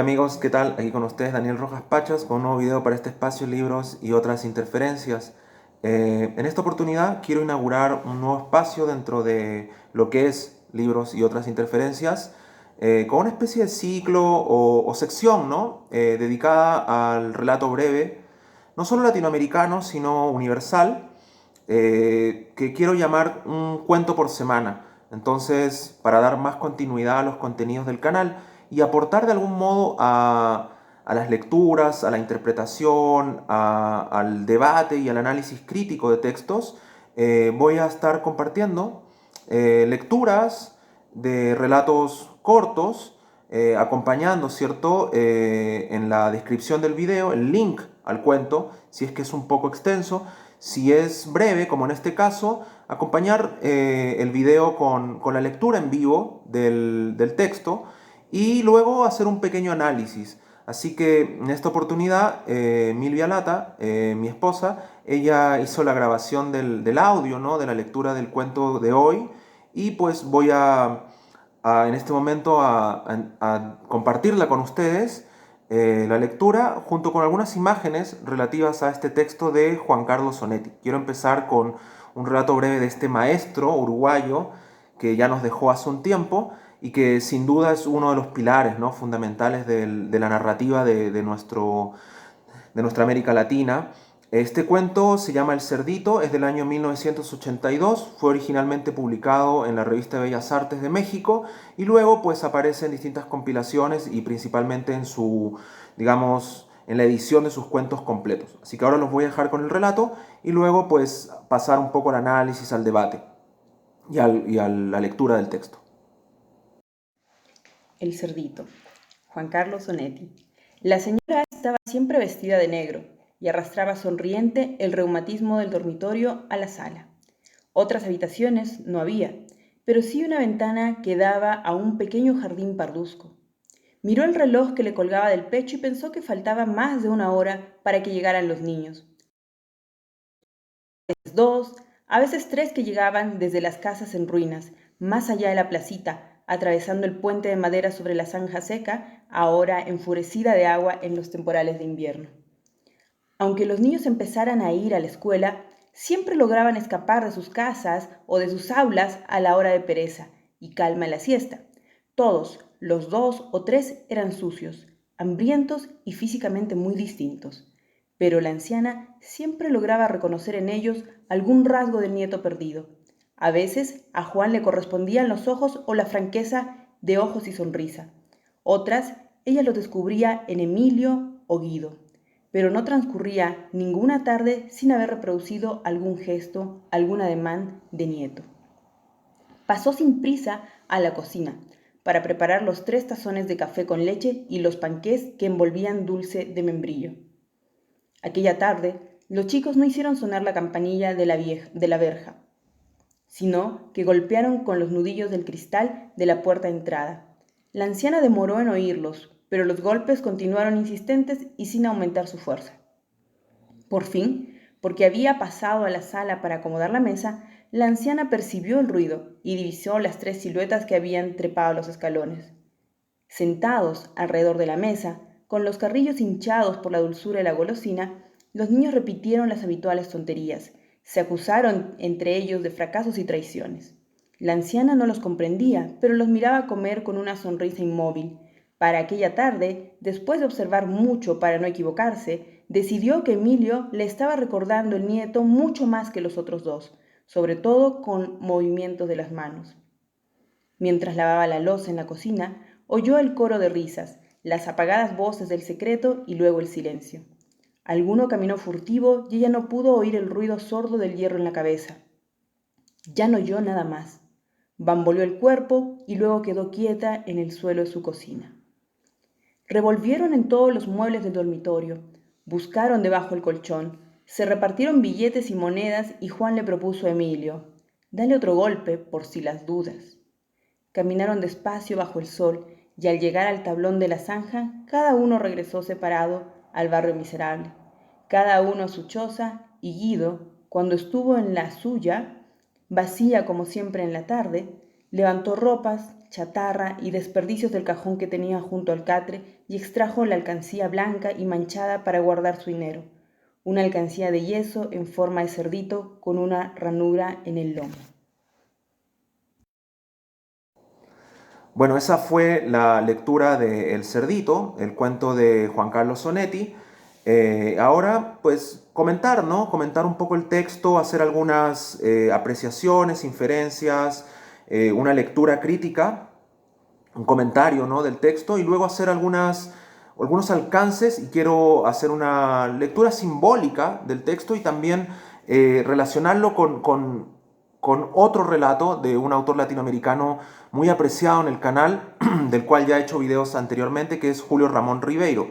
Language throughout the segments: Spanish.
Hola amigos, ¿qué tal? Aquí con ustedes Daniel Rojas Pachas con un nuevo video para este espacio Libros y otras interferencias. En esta oportunidad quiero inaugurar un nuevo espacio dentro de lo que es Libros y otras interferencias, con una especie de ciclo o sección, ¿no? Dedicada al relato breve, no solo latinoamericano, sino universal, que quiero llamar un cuento por semana. Entonces, para dar más continuidad a los contenidos del canal y aportar de algún modo a las lecturas, a la interpretación, al debate y al análisis crítico de textos, voy a estar compartiendo lecturas de relatos cortos, acompañando, ¿cierto? En la descripción del video, el link al cuento, si es que es un poco extenso. Si es breve, como en este caso, acompañar el video con la lectura en vivo del texto y luego hacer un pequeño análisis. Así que en esta oportunidad, Milvia Lata, mi esposa, ella hizo la grabación del audio, ¿no? De la lectura del cuento de hoy y pues voy en este momento a compartirla con ustedes, la lectura junto con algunas imágenes relativas a este texto de Juan Carlos Sonetti. Quiero empezar con un relato breve de este maestro uruguayo que ya nos dejó hace un tiempo y que sin duda es uno de los pilares, ¿no? Fundamentales de la narrativa de nuestra América Latina. Este cuento se llama El Cerdito, es del año 1982, fue originalmente publicado en la revista Bellas Artes de México y luego pues aparece en distintas compilaciones y principalmente en su, digamos, en la edición de sus cuentos completos. Así que ahora los voy a dejar con el relato y luego pues pasar un poco al análisis, al debate y a la lectura del texto. El cerdito, Juan Carlos Sonetti. La señora estaba siempre vestida de negro y arrastraba sonriente el reumatismo del dormitorio a la sala. Otras habitaciones no había, pero sí una ventana que daba a un pequeño jardín parduzco. Miró el reloj que le colgaba del pecho y pensó que faltaba más de una hora para que llegaran los niños. A veces dos, a veces tres que llegaban desde las casas en ruinas, más allá de la placita, atravesando el puente de madera sobre la zanja seca, ahora enfurecida de agua en los temporales de invierno. Aunque los niños empezaran a ir a la escuela, siempre lograban escapar de sus casas o de sus aulas a la hora de pereza y calma en la siesta. Todos, los dos o tres, eran sucios, hambrientos y físicamente muy distintos. Pero la anciana siempre lograba reconocer en ellos algún rasgo del nieto perdido. A veces a Juan le correspondían los ojos o la franqueza de ojos y sonrisa. Otras, ella lo descubría en Emilio o Guido, pero no transcurría ninguna tarde sin haber reproducido algún gesto, algún ademán de nieto. Pasó sin prisa a la cocina para preparar los 3 tazones de café con leche y los panqués que envolvían dulce de membrillo. Aquella tarde, los chicos no hicieron sonar la campanilla de la verja, sino que golpearon con los nudillos del cristal de la puerta de entrada. La anciana demoró en oírlos, pero los golpes continuaron insistentes y sin aumentar su fuerza. Por fin, porque había pasado a la sala para acomodar la mesa, la anciana percibió el ruido y divisó las 3 siluetas que habían trepado los escalones. Sentados alrededor de la mesa, con los carrillos hinchados por la dulzura de la golosina, los niños repitieron las habituales tonterías. Se acusaron entre ellos de fracasos y traiciones. La anciana no los comprendía, pero los miraba comer con una sonrisa inmóvil. Para aquella tarde, después de observar mucho para no equivocarse, decidió que Emilio le estaba recordando el nieto mucho más que los otros dos, sobre todo con movimientos de las manos. Mientras lavaba la loza en la cocina, oyó el coro de risas, las apagadas voces del secreto y luego el silencio. Alguno caminó furtivo y ella no pudo oír el ruido sordo del hierro en la cabeza. Ya no oyó nada más. Bamboleó el cuerpo y luego quedó quieta en el suelo de su cocina. Revolvieron en todos los muebles del dormitorio, buscaron debajo el colchón, se repartieron billetes y monedas y Juan le propuso a Emilio: «Dale otro golpe por si las dudas». Caminaron despacio bajo el sol y al llegar al tablón de la zanja, cada uno regresó separado al barrio miserable, cada uno a su choza, y Guido, cuando estuvo en la suya, vacía como siempre en la tarde, levantó ropas, chatarra y desperdicios del cajón que tenía junto al catre y extrajo la alcancía blanca y manchada para guardar su dinero, una alcancía de yeso en forma de cerdito con una ranura en el lomo. Bueno, esa fue la lectura de El Cerdito, el cuento de Juan Carlos Sonetti. Ahora, pues, comentar, ¿no? Comentar un poco el texto, hacer algunas apreciaciones, inferencias, una lectura crítica, un comentario, ¿no? del texto y luego hacer algunos alcances y quiero hacer una lectura simbólica del texto y también relacionarlo con otro relato de un autor latinoamericano muy apreciado en el canal, del cual ya he hecho videos anteriormente, que es Julio Ramón Ribeiro.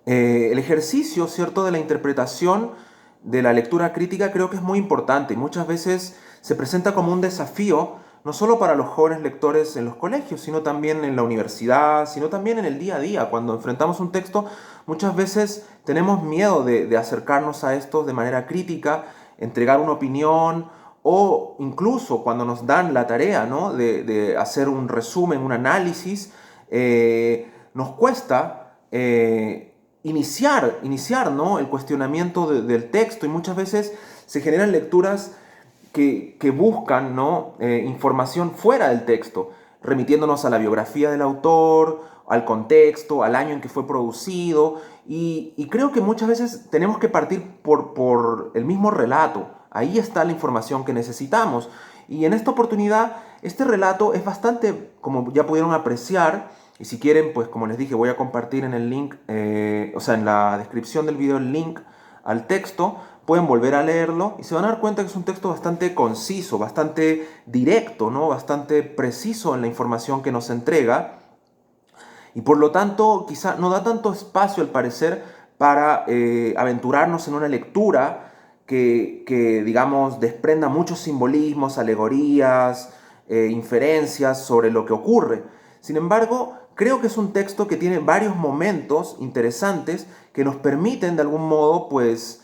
El ejercicio, ¿cierto?, de la interpretación de la lectura crítica creo que es muy importante y muchas veces se presenta como un desafío, no solo para los jóvenes lectores en los colegios, sino también en la universidad, sino también en el día a día. Cuando enfrentamos un texto, muchas veces tenemos miedo de acercarnos a esto de manera crítica, entregar una opinión o incluso cuando nos dan la tarea, ¿no?, de hacer un resumen, un análisis, nos cuesta iniciar, ¿no?, el cuestionamiento del texto y muchas veces se generan lecturas que buscan, ¿no?, información fuera del texto, remitiéndonos a la biografía del autor, al contexto, al año en que fue producido, y creo que muchas veces tenemos que partir por el mismo relato. Ahí está la información que necesitamos. Y en esta oportunidad, este relato es bastante, como ya pudieron apreciar, y si quieren, pues como les dije, voy a compartir en el link, o sea, en la descripción del video el link al texto, pueden volver a leerlo y se van a dar cuenta que es un texto bastante conciso, bastante directo, ¿no? Bastante preciso en la información que nos entrega y por lo tanto quizá no da tanto espacio al parecer para aventurarnos en una lectura digamos, desprenda muchos simbolismos, alegorías, inferencias sobre lo que ocurre. Sin embargo, creo que es un texto que tiene varios momentos interesantes que nos permiten de algún modo pues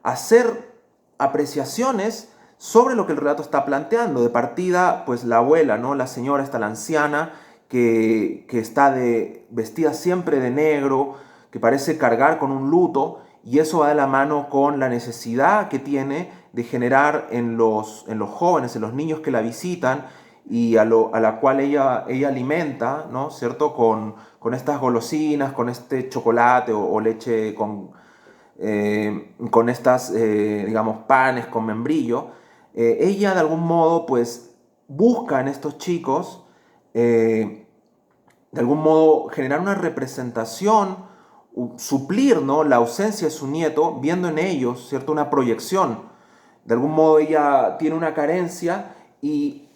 hacer apreciaciones sobre lo que el relato está planteando. De partida, pues la abuela, ¿no?, la señora, esta la anciana, que está vestida siempre de negro, que parece cargar con un luto, y eso va de la mano con la necesidad que tiene de generar en los jóvenes, en los niños que la visitan, y a la cual ella alimenta, ¿no?, ¿cierto?, con estas golosinas, con este chocolate o leche con estas, digamos, panes con membrillo. Ella de algún modo pues busca en estos chicos de algún modo generar una representación, suplir, ¿no?, la ausencia de su nieto, viendo en ellos, ¿cierto?, una proyección. De algún modo ella tiene una carencia y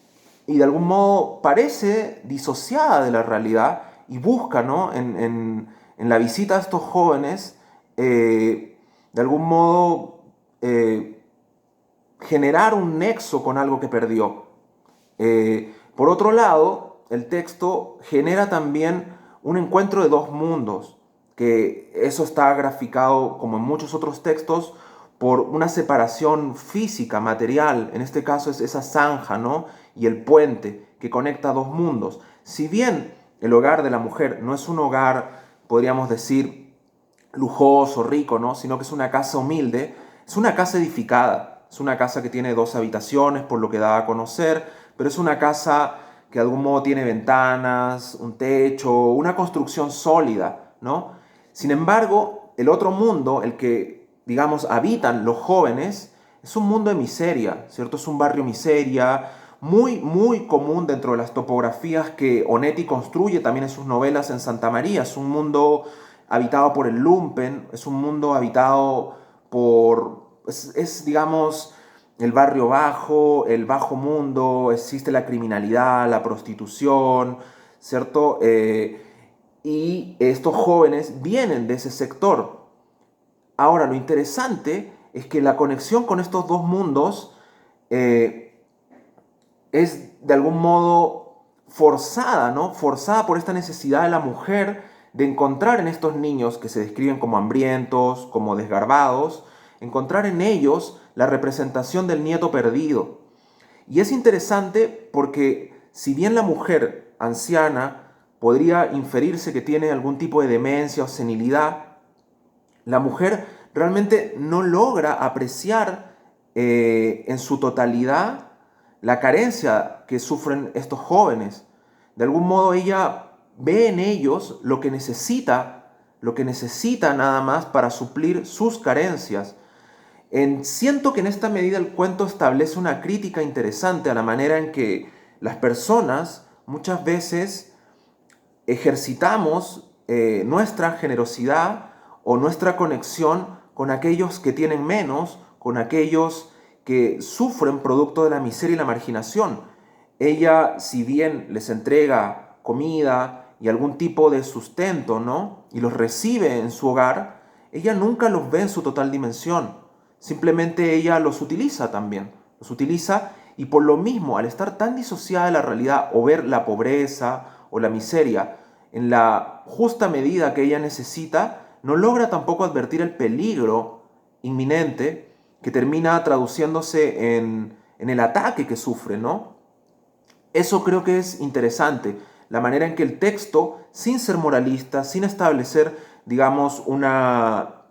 de algún modo parece disociada de la realidad y busca, ¿no?, en la visita a estos jóvenes, de algún modo generar un nexo con algo que perdió. Por otro lado, el texto genera también un encuentro de dos mundos, que eso está graficado, como en muchos otros textos, por una separación física, material. En este caso es esa zanja, ¿no?, y el puente que conecta dos mundos. Si bien el hogar de la mujer no es un hogar, podríamos decir, lujoso, rico, ¿no?, sino que es una casa humilde, es una casa edificada. Es una casa que tiene 2 habitaciones, por lo que da a conocer, pero es una casa que de algún modo tiene ventanas, un techo, una construcción sólida, ¿no? Sin embargo, el otro mundo, el que, digamos, habitan los jóvenes, es un mundo de miseria, ¿cierto? Es un barrio miseria, muy, muy común dentro de las topografías que Onetti construye también en sus novelas en Santa María. Es un mundo habitado por el lumpen, es un mundo habitado digamos, el barrio bajo, el bajo mundo, existe la criminalidad, la prostitución, ¿cierto? Y estos jóvenes vienen de ese sector. Ahora, lo interesante es que la conexión con estos dos mundos es de algún modo forzada, ¿no? Forzada por esta necesidad de la mujer de encontrar en estos niños que se describen como hambrientos, como desgarbados, encontrar en ellos la representación del nieto perdido. Y es interesante porque si bien la mujer anciana podría inferirse que tiene algún tipo de demencia o senilidad, la mujer realmente no logra apreciar en su totalidad la carencia que sufren estos jóvenes. De algún modo ella ve en ellos lo que necesita nada más para suplir sus carencias. Siento que en esta medida el cuento establece una crítica interesante a la manera en que las personas muchas veces ejercitamos nuestra generosidad o nuestra conexión con aquellos que tienen menos, con aquellos que sufren producto de la miseria y la marginación. Ella, si bien les entrega comida y algún tipo de sustento, ¿no? Y los recibe en su hogar, ella nunca los ve en su total dimensión. Simplemente ella los utiliza también. Los utiliza y por lo mismo, al estar tan disociada de la realidad o ver la pobreza o la miseria en la justa medida que ella necesita, no logra tampoco advertir el peligro inminente que termina traduciéndose en el ataque que sufre, ¿no? Eso creo que es interesante, la manera en que el texto, sin ser moralista, sin establecer, digamos, una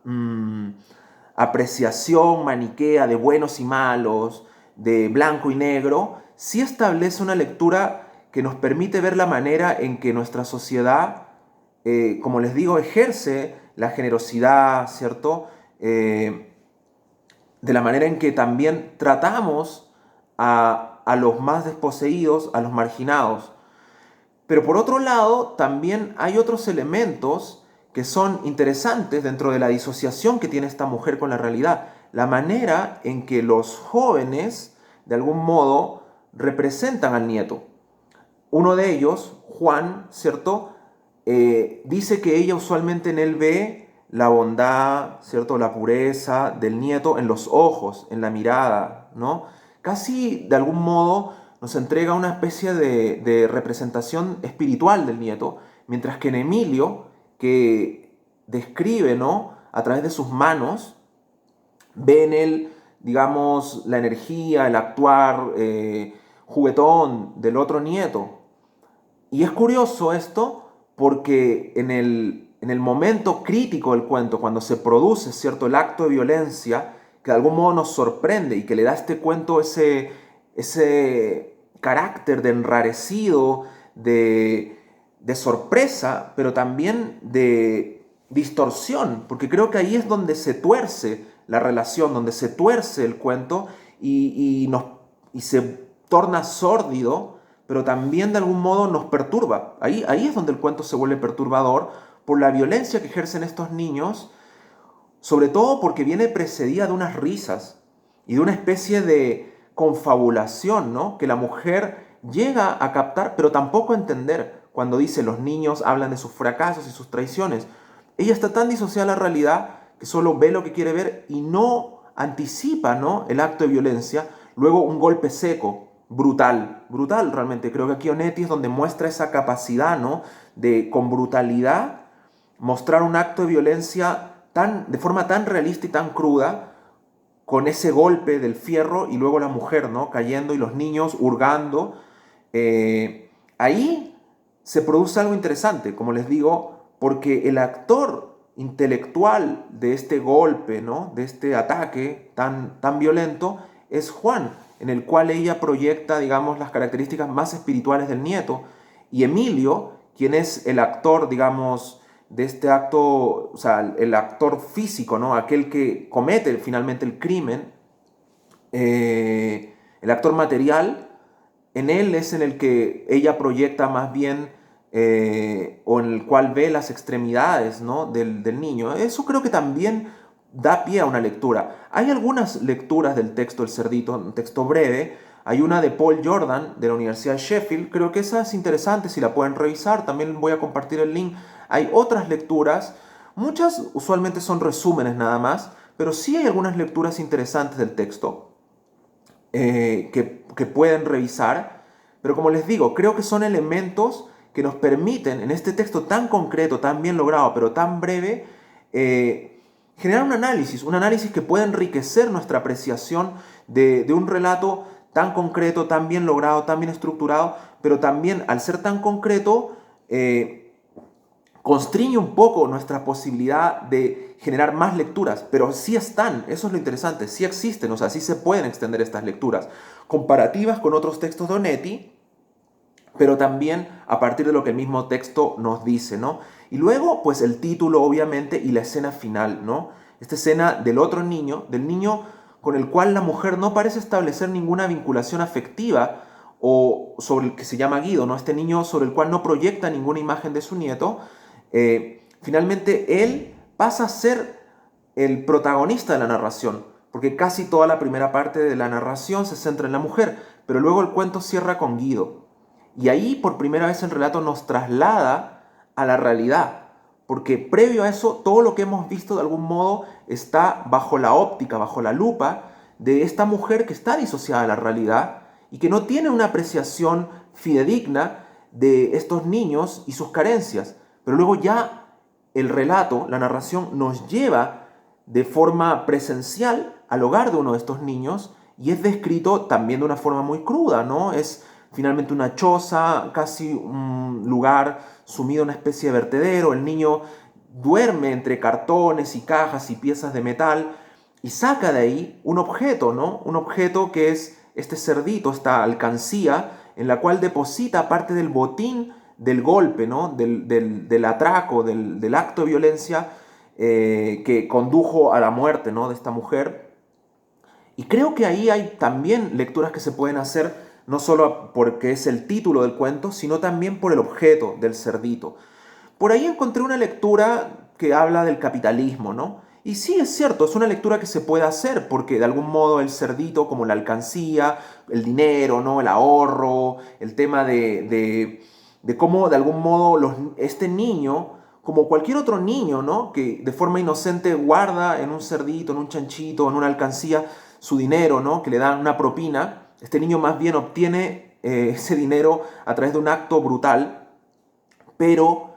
apreciación maniquea de buenos y malos, de blanco y negro, sí establece una lectura que nos permite ver la manera en que nuestra sociedad, como les digo, ejerce la generosidad, ¿cierto? De la manera en que también tratamos a los más desposeídos, a los marginados. Pero por otro lado, también hay otros elementos que son interesantes dentro de la disociación que tiene esta mujer con la realidad. La manera en que los jóvenes, de algún modo, representan al nieto. Uno de ellos, Juan, ¿cierto? Dice que ella usualmente en él ve la bondad, ¿cierto? La pureza del nieto en los ojos, en la mirada, ¿no? Casi de algún modo nos entrega una especie de representación espiritual del nieto, mientras que en Emilio, que describe, ¿no? A través de sus manos, ve en él, digamos, la energía, el actuar juguetón del otro nieto. Y es curioso esto porque en el momento crítico del cuento, cuando se produce, ¿cierto?, el acto de violencia, que de algún modo nos sorprende y que le da a este cuento ese carácter de enrarecido, de sorpresa, pero también de distorsión, porque creo que ahí es donde se tuerce la relación, donde se tuerce el cuento y se torna sórdido, pero también de algún modo nos perturba. Ahí es donde el cuento se vuelve perturbador por la violencia que ejercen estos niños, sobre todo porque viene precedida de unas risas y de una especie de confabulación, ¿no? Que la mujer llega a captar, pero tampoco a entender cuando dice los niños hablan de sus fracasos y sus traiciones. Ella está tan disociada de la realidad que solo ve lo que quiere ver y no anticipa, ¿no?, el acto de violencia. Luego un golpe seco, brutal, brutal realmente. Creo que aquí Onetti es donde muestra esa capacidad, ¿no?, de con brutalidad mostrar un acto de violencia de forma tan realista y tan cruda, con ese golpe del fierro y luego la mujer, ¿no?, cayendo y los niños hurgando. Ahí se produce algo interesante, como les digo, porque el actor intelectual de este golpe, ¿no?, de este ataque tan violento, es Juan, en el cual ella proyecta, digamos, las características más espirituales del nieto, y Emilio, quien es el actor, digamos, de este acto, o sea, el actor físico, ¿no?, aquel que comete finalmente el crimen, el actor material, en él es en el que ella proyecta más bien, o en el cual ve las extremidades, ¿no?, del niño. Eso creo que también da pie a una lectura. Hay algunas lecturas del texto El Cerdito, un texto breve. Hay una de Paul Jordan de la Universidad de Sheffield. Creo que esa es interesante, si la pueden revisar. También voy a compartir el link. Hay otras lecturas. Muchas usualmente son resúmenes nada más, pero sí hay algunas lecturas interesantes del texto que pueden revisar. Pero como les digo, creo que son elementos que nos permiten, en este texto tan concreto, tan bien logrado, pero tan breve, generar un análisis que puede enriquecer nuestra apreciación de un relato tan concreto, tan bien logrado, tan bien estructurado, pero también al ser tan concreto, constriñe un poco nuestra posibilidad de generar más lecturas, pero sí están, eso es lo interesante, sí existen, o sea, sí se pueden extender estas lecturas comparativas con otros textos de Onetti, pero también a partir de lo que el mismo texto nos dice, ¿no? Y luego, pues el título, obviamente, y la escena final, ¿no? Esta escena del otro niño, del niño con el cual la mujer no parece establecer ninguna vinculación afectiva, o sobre el que se llama Guido, ¿no? Este niño sobre el cual no proyecta ninguna imagen de su nieto, finalmente él pasa a ser el protagonista de la narración, porque casi toda la primera parte de la narración se centra en la mujer, pero luego el cuento cierra con Guido. Y ahí por primera vez el relato nos traslada a la realidad, porque previo a eso todo lo que hemos visto de algún modo está bajo la óptica, bajo la lupa de esta mujer que está disociada de la realidad y que no tiene una apreciación fidedigna de estos niños y sus carencias. Pero luego ya el relato, la narración, nos lleva de forma presencial al hogar de uno de estos niños y es descrito también de una forma muy cruda, ¿no? Es finalmente una choza, casi un lugar sumido en una especie de vertedero. El niño duerme entre cartones y cajas y piezas de metal y saca de ahí un objeto, ¿no? Un objeto que es este cerdito, esta alcancía, en la cual deposita parte del botín del golpe, ¿no? Del atraco, del acto de violencia que condujo a la muerte, ¿no? De esta mujer. Y creo que ahí hay también lecturas que se pueden hacer, no solo porque es el título del cuento, sino también por el objeto del cerdito. Por ahí encontré una lectura que habla del capitalismo, ¿no? Y sí, es cierto, es una lectura que se puede hacer, porque de algún modo el cerdito, como la alcancía, el dinero, ¿no? El ahorro, el tema de cómo de algún modo este niño, como cualquier otro niño, ¿no? Que de forma inocente guarda en un cerdito, en un chanchito, en una alcancía, su dinero, ¿no? Que le dan una propina. Este niño más bien obtiene ese dinero a través de un acto brutal, pero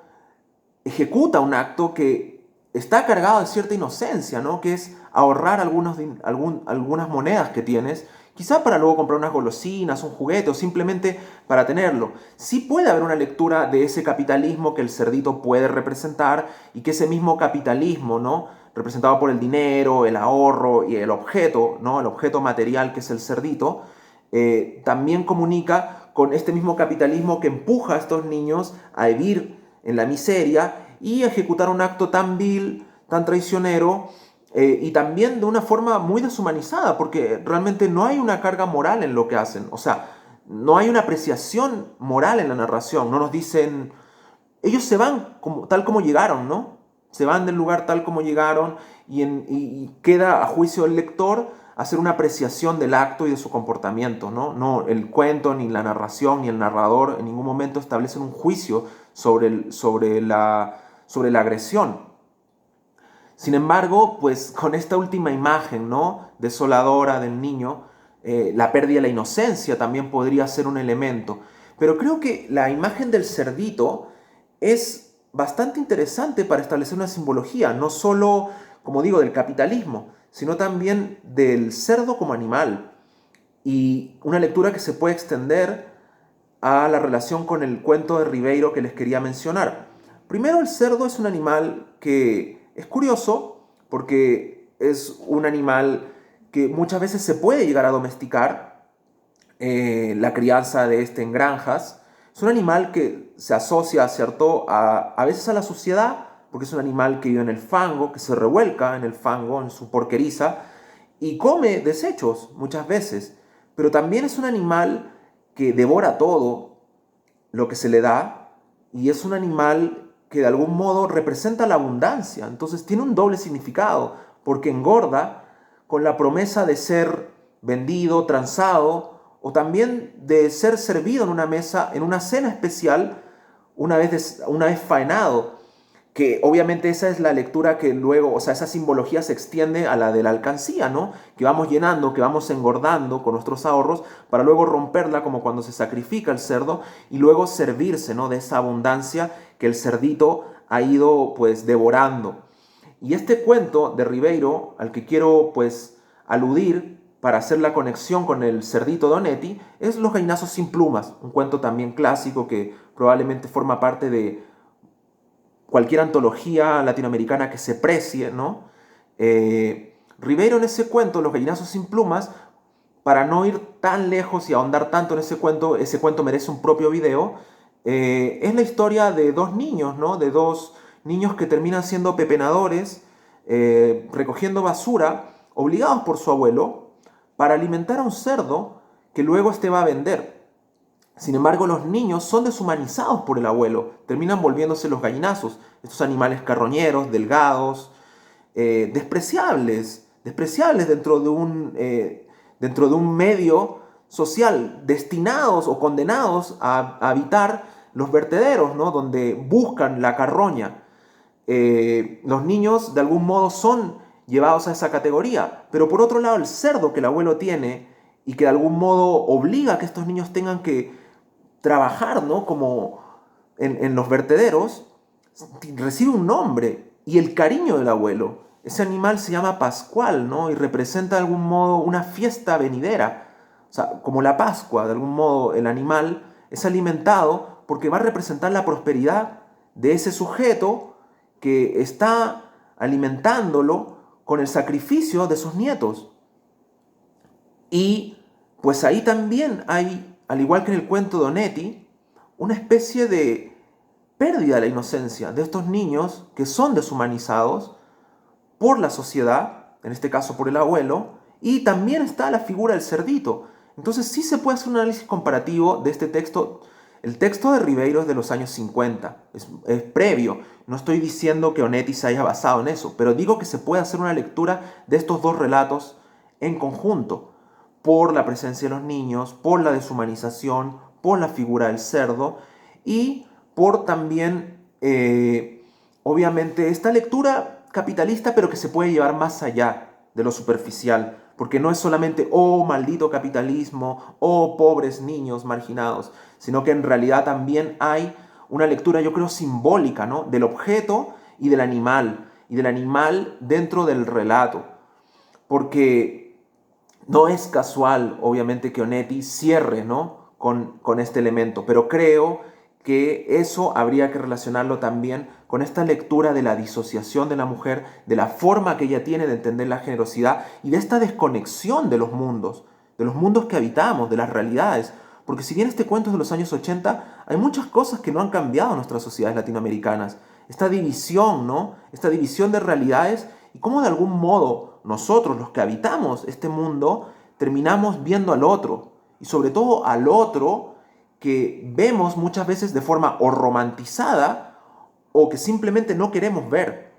ejecuta un acto que está cargado de cierta inocencia, ¿no? Que es ahorrar algunas monedas que tienes, quizá para luego comprar unas golosinas, un juguete o simplemente para tenerlo. Sí puede haber una lectura de ese capitalismo que el cerdito puede representar y que ese mismo capitalismo, ¿no? Representado por el dinero, el ahorro y el objeto, ¿no? El objeto material que es el cerdito, también comunica con este mismo capitalismo que empuja a estos niños a vivir en la miseria y ejecutar un acto tan vil, tan traicionero y también de una forma muy deshumanizada, porque realmente no hay una carga moral en lo que hacen, o sea, no hay una apreciación moral en la narración, no nos dicen, ellos se van tal como llegaron, ¿no? Se van del lugar tal como llegaron y queda a juicio del lector hacer una apreciación del acto y de su comportamiento, ¿no? No, el cuento, ni la narración, ni el narrador en ningún momento establecen un juicio sobre la agresión. Sin embargo, pues con esta última imagen, ¿no? Desoladora del niño, la pérdida de la inocencia también podría ser un elemento. Pero creo que la imagen del cerdito es bastante interesante para establecer una simbología, no solo, como digo, del capitalismo, sino también del cerdo como animal. Y una lectura que se puede extender a la relación con el cuento de Ribeiro que les quería mencionar. Primero, el cerdo es un animal que es curioso porque es un animal que muchas veces se puede llegar a domesticar, la crianza de este en granjas. Es un animal que se asocia, ¿cierto?, a veces a la suciedad, porque es un animal que vive en el fango, que se revuelca en el fango, en su porqueriza, y come desechos muchas veces. Pero también es un animal que devora todo lo que se le da y es un animal que de algún modo representa la abundancia. Entonces tiene un doble significado, porque engorda con la promesa de ser vendido, transado, o también de ser servido en una mesa, en una cena especial, una vez faenado, que obviamente esa es la lectura que luego, o sea, esa simbología se extiende a la de la alcancía, ¿no? Que vamos llenando, que vamos engordando con nuestros ahorros para luego romperla como cuando se sacrifica el cerdo y luego servirse, ¿no? De esa abundancia que el cerdito ha ido pues devorando. Y este cuento de Ribeiro, al que quiero pues aludir, para hacer la conexión con el cerdito de Onetti, es Los gallinazos sin plumas, un cuento también clásico que probablemente forma parte de cualquier antología latinoamericana que se precie, ¿no? Ribeiro en ese cuento, Los gallinazos sin plumas, para no ir tan lejos y ahondar tanto en ese cuento merece un propio video, es la historia de dos niños, ¿no? De dos niños que terminan siendo pepenadores, recogiendo basura, obligados por su abuelo, para alimentar a un cerdo que luego este va a vender. Sin embargo, los niños son deshumanizados por el abuelo, terminan volviéndose los gallinazos, estos animales carroñeros, delgados, despreciables dentro de un medio social, destinados o condenados a habitar los vertederos, ¿no? Donde buscan la carroña. Los niños de algún modo son llevados a esa categoría, pero por otro lado el cerdo que el abuelo tiene y que de algún modo obliga a que estos niños tengan que trabajar, ¿no? Como en los vertederos, recibe un nombre y el cariño del abuelo. Ese animal se llama Pascual, ¿no? Y representa de algún modo una fiesta venidera. O sea, como la Pascua, de algún modo el animal es alimentado porque va a representar la prosperidad de ese sujeto que está alimentándolo con el sacrificio de sus nietos. Y pues ahí también hay, al igual que en el cuento de Onetti, una especie de pérdida de la inocencia de estos niños que son deshumanizados por la sociedad, en este caso por el abuelo, y también está la figura del cerdito. Entonces sí se puede hacer un análisis comparativo de este texto. El texto de Ribeiro es de los años 50, es previo. No estoy diciendo que Onetti se haya basado en eso, pero digo que se puede hacer una lectura de estos dos relatos en conjunto, por la presencia de los niños, por la deshumanización, por la figura del cerdo y por también, obviamente, esta lectura capitalista, pero que se puede llevar más allá de lo superficial, porque no es solamente, oh, maldito capitalismo, oh, pobres niños marginados, sino que en realidad también hay una lectura, yo creo, simbólica, ¿no? Del objeto y del animal dentro del relato, porque no es casual, obviamente, que Onetti cierre, ¿no? con este elemento, pero creo que eso habría que relacionarlo también con esta lectura de la disociación de la mujer, de la forma que ella tiene de entender la generosidad y de esta desconexión de los mundos que habitamos, de las realidades. Porque si bien este cuento es de los años 80, hay muchas cosas que no han cambiado en nuestras sociedades latinoamericanas. Esta división, ¿no? Esta división de realidades y cómo de algún modo nosotros, los que habitamos este mundo, terminamos viendo al otro. Y sobre todo al otro que vemos muchas veces de forma o romantizada o que simplemente no queremos ver.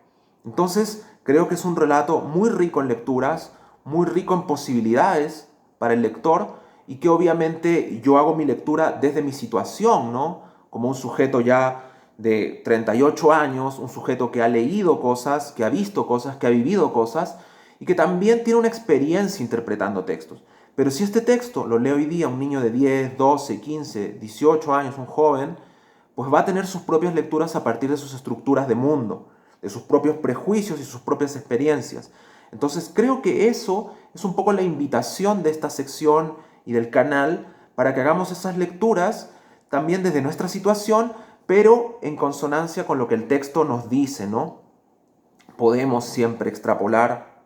Entonces, creo que es un relato muy rico en lecturas, muy rico en posibilidades para el lector y que obviamente yo hago mi lectura desde mi situación, ¿no? Como un sujeto ya de 38 años, un sujeto que ha leído cosas, que ha visto cosas, que ha vivido cosas y que también tiene una experiencia interpretando textos. Pero si este texto lo lee hoy día un niño de 10, 12, 15, 18 años, un joven, pues va a tener sus propias lecturas a partir de sus estructuras de mundo, de sus propios prejuicios y sus propias experiencias. Entonces creo que eso es un poco la invitación de esta sección y del canal para que hagamos esas lecturas también desde nuestra situación, pero en consonancia con lo que el texto nos dice, ¿no? Podemos siempre extrapolar,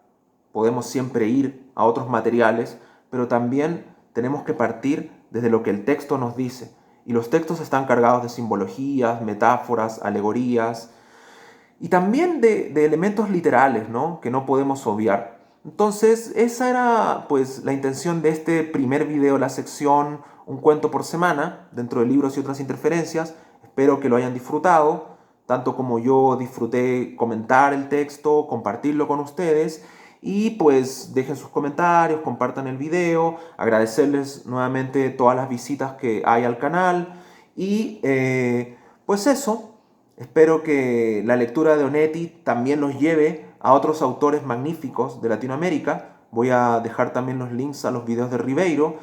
podemos siempre ir a otros materiales, pero también tenemos que partir desde lo que el texto nos dice. Y los textos están cargados de simbologías, metáforas, alegorías y también de elementos literales, ¿no? Que no podemos obviar. Entonces, esa era pues la intención de este primer video, la sección Un cuento por semana, dentro de libros y otras interferencias. Espero que lo hayan disfrutado, tanto como yo disfruté comentar el texto, compartirlo con ustedes. Y pues dejen sus comentarios, compartan el video, agradecerles nuevamente todas las visitas que hay al canal. Y pues eso, espero que la lectura de Onetti también los lleve a otros autores magníficos de Latinoamérica. Voy a dejar también los links a los videos de Ribeiro.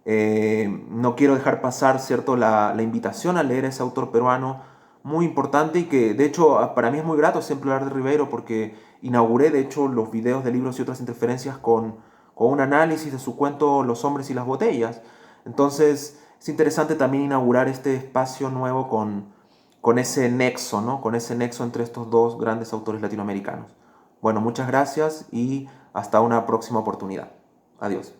No quiero dejar pasar, ¿cierto?, la invitación a leer a ese autor peruano muy importante y que de hecho para mí es muy grato siempre hablar de Ribeiro porque inauguré de hecho los videos de libros y otras interferencias con con un análisis de su cuento Los hombres y las botellas. Entonces es interesante también inaugurar este espacio nuevo con ese nexo, ¿no? Con ese nexo entre estos dos grandes autores latinoamericanos. Bueno, muchas gracias y hasta una próxima oportunidad. Adiós.